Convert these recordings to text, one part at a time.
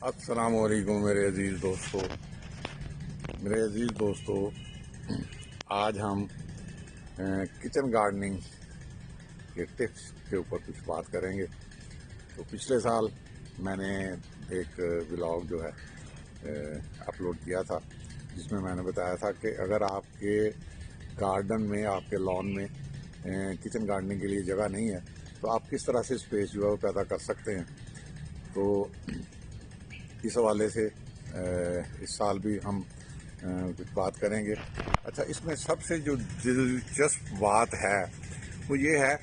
السلام علیکم میرے عزیز دوستو، آج ہم کچن گارڈننگ کے ٹپس کے اوپر کچھ بات کریں گے۔ تو پچھلے سال میں نے ایک ولاگ جو ہے اپلوڈ کیا تھا، جس میں نے بتایا تھا کہ اگر آپ کے گارڈن میں، آپ کے لان میں کچن گارڈننگ کے لیے جگہ نہیں ہے تو آپ کس طرح سے اسپیس جو ہے وہ پیدا کر سکتے ہیں۔ تو اس حوالے سے اس سال بھی ہم کچھ بات کریں گے۔ اچھا، اس میں سب سے جو دلچسپ بات ہے وہ یہ ہے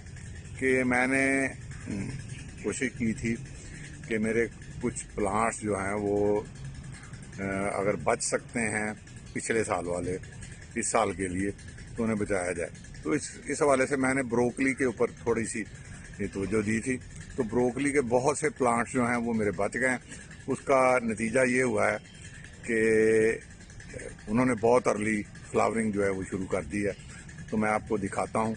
کہ میں نے کوشش کی تھی کہ میرے کچھ پلانٹس جو ہیں وہ اگر بچ سکتے ہیں پچھلے سال والے اس سال کے لیے تو انہیں بچایا جائے۔ تو اس حوالے سے میں نے بروکلی کے اوپر تھوڑی سی توجہ دی تھی۔ تو بروکلی کے بہت سے پلانٹس جو ہیں وہ میرے بچ گئے ہیں۔ اس کا نتیجہ یہ ہوا ہے کہ انہوں نے بہت ارلی فلاورنگ جو ہے وہ شروع کر دی ہے۔ تو میں آپ کو دکھاتا ہوں،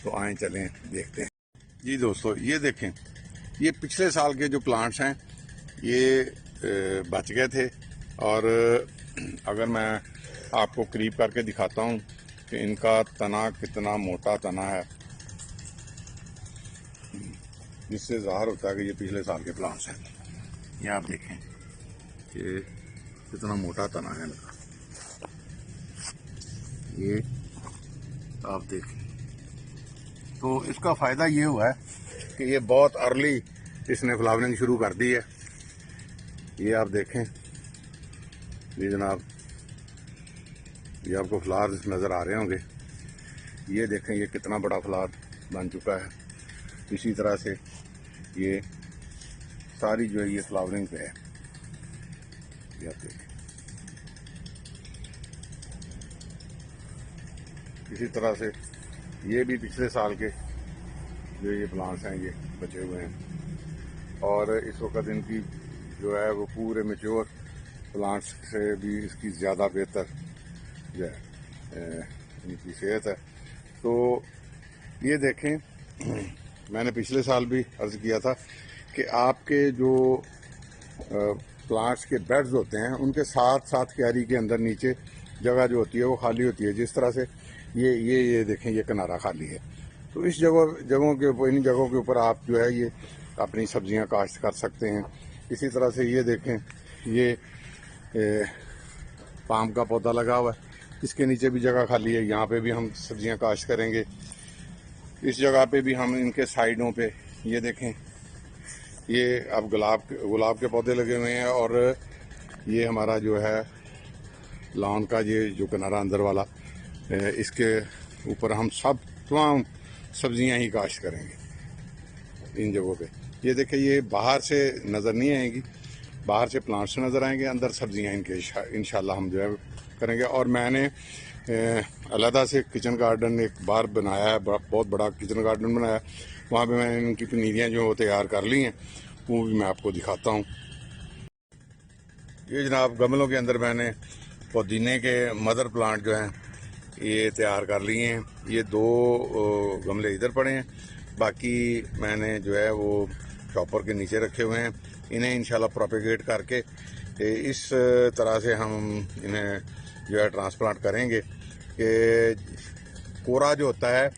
تو آئیں چلیں دیکھتے ہیں۔ جی دوستو، یہ دیکھیں، یہ پچھلے سال کے جو پلانٹس ہیں یہ بچ گئے تھے، اور اگر میں آپ کو قریب کر کے دکھاتا ہوں کہ ان کا تنا کتنا موٹا تنا ہے، جس سے ظاہر ہوتا ہے کہ یہ پچھلے سال کے پلانٹس ہیں۔ یہ آپ دیکھیں کہ کتنا موٹا تنا ہے ان کا، یہ آپ دیکھیں۔ تو اس کا فائدہ یہ ہوا ہے کہ یہ بہت ارلی اس نے فلاورنگ شروع کر دی ہے۔ یہ آپ دیکھیں، یہ جناب، یہ آپ کو فلاورز نظر آ رہے ہوں گے۔ یہ دیکھیں، یہ کتنا بڑا فلاور بن چکا ہے۔ اسی طرح سے یہ ساری جو ہے یہ فلاورنگ پہ ہے، یہ آپ دیکھیں۔ اسی طرح سے یہ بھی پچھلے سال کے جو یہ پلانٹس ہیں یہ بچے ہوئے ہیں، اور اس وقت ان کی جو ہے وہ پورے میچور پلانٹس سے بھی اس کی زیادہ بہتر جو ہے ان کی صحت ہے۔ تو یہ دیکھیں، میں نے پچھلے سال بھی عرض کیا تھا کہ آپ کے جو پلانٹس کے بیڈز ہوتے ہیں ان کے ساتھ ساتھ کیاری کے اندر نیچے جگہ جو ہوتی ہے وہ خالی ہوتی ہے۔ جس طرح سے یہ دیکھیں، یہ کنارہ خالی ہے۔ تو ان جگہوں کے اوپر آپ جو ہے یہ اپنی سبزیاں کاشت کر سکتے ہیں۔ اسی طرح سے یہ دیکھیں، یہ پام کا پودا لگا ہوا ہے، اس کے نیچے بھی جگہ خالی ہے، یہاں پہ بھی ہم سبزیاں کاشت کریں گے۔ اس جگہ پہ بھی ہم ان کے سائیڈوں پہ یہ دیکھیں، یہ اب گلاب کے پودے لگے ہوئے ہیں، اور یہ ہمارا جو ہے لان کا یہ جو کنارہ اندر والا، اس کے اوپر ہم تمام سبزیاں ہی کاشت کریں گے ان جگہوں پہ۔ یہ دیکھیں، یہ باہر سے نظر نہیں آئیں گی، باہر سے پلانٹس نظر آئیں گے، اندر سبزیاں ان کے انشاءاللہ ہم جو ہے کریں گے۔ اور میں نے علیحدہ سے کچن گارڈن ایک بار بنایا ہے، بہت بڑا کچن گارڈن بنایا ہے، وہاں پہ میں نے ان کی پنیریاں جو تیار کر لی ہیں، وہ بھی میں آپ کو دکھاتا ہوں۔ یہ جناب گملوں کے اندر میں نے پودینے کے مدر پلانٹ جو ہیں یہ تیار کر لیے ہیں۔ یہ 2 گملے ادھر پڑے ہیں، باقی میں نے جو ہے وہ چاپر کے نیچے رکھے ہوئے ہیں۔ انہیں انشاءاللہ پروپیگیٹ کر کے اس طرح سے ہم انہیں جو ہے ٹرانسپلانٹ کریں گے کہ کورا جو ہوتا ہے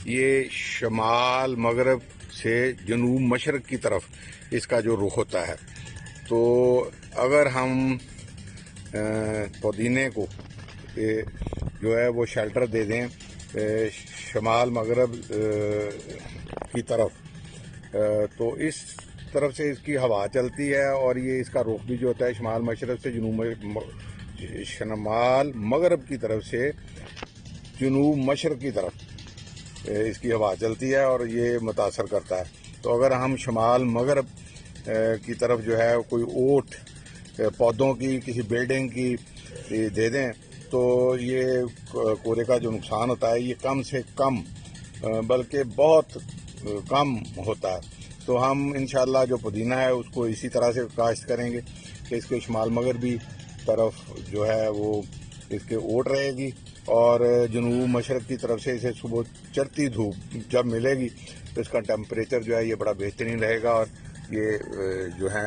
یہ شمال مغرب سے جنوب مشرق کی طرف اس کا جو رخ ہوتا ہے۔ تو اگر ہم پودینے کو جو ہے وہ شیلٹر دے دیں شمال مغرب کی طرف، تو اس طرف سے اس کی ہوا چلتی ہے، اور یہ اس کا رخ بھی جو ہوتا ہے شمال مشرق سے شمال مغرب کی طرف سے جنوب مشرق کی طرف اس کی ہوا چلتی ہے، اور یہ متاثر کرتا ہے۔ تو اگر ہم شمال مغرب کی طرف جو ہے کوئی اوٹ پودوں کی، کسی بلڈنگ کی دے دیں تو یہ کورے کا جو نقصان ہوتا ہے یہ کم سے کم، بلکہ بہت کم ہوتا ہے۔ تو ہم انشاءاللہ جو پودینہ ہے اس کو اسی طرح سے کاشت کریں گے کہ اس کے شمال مغربی طرف جو ہے وہ اس کے اوٹ رہے گی، اور جنوب مشرق کی طرف سے اسے صبح چڑھتی دھوپ جب ملے گی تو اس کا ٹیمپریچر جو ہے یہ بڑا بہترین رہے گا، اور یہ جو ہے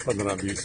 15-20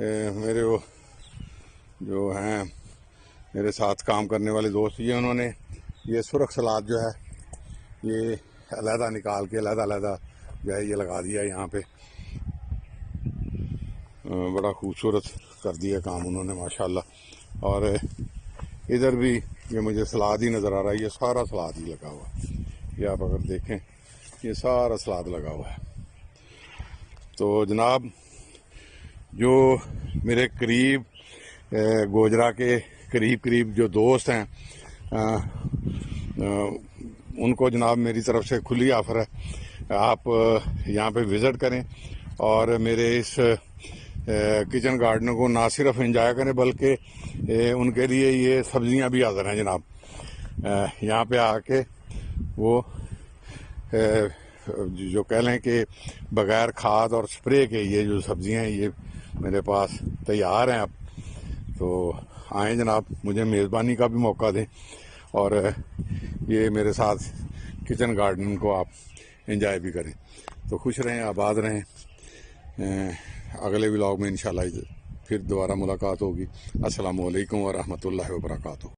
میرے وہ جو ہیں میرے ساتھ کام کرنے والے دوست، یہ انہوں نے یہ سرخ سلاد جو ہے یہ علیحدہ نکال کے علیحدہ جو ہے یہ لگا دیا یہاں پہ. بڑا خوبصورت کر دیا کام انہوں نے ماشاءاللہ. اور ادھر بھی یہ مجھے سلاد ہی نظر آ رہا ہے، یہ سارا سلاد ہی لگا ہوا ہے. یہ آپ اگر دیکھیں یہ سارا سلاد لگا ہوا ہے. تو جناب جو میرے قریب گوجرا کے قریب جو دوست ہیں ان کو جناب میری طرف سے کھلی آفر ہے، آپ یہاں پہ وزٹ کریں اور میرے اس کچن گارڈن کو نہ صرف انجوائے کریں بلکہ ان کے لیے یہ سبزیاں بھی حاضر ہیں جناب. یہاں پہ آ کے وہ جو کہہ لیں کہ بغیر کھاد اور سپرے کے یہ جو سبزیاں ہیں یہ میرے پاس تیار ہیں. اب تو آئیں جناب، مجھے میزبانی کا بھی موقع دیں اور یہ میرے ساتھ کچن گارڈن کو آپ انجوائے بھی کریں. تو خوش رہیں، آباد رہیں. اگلے ولاگ میں انشاءاللہ پھر دوبارہ ملاقات ہوگی. السلام علیکم ورحمۃ اللہ وبرکاتہ.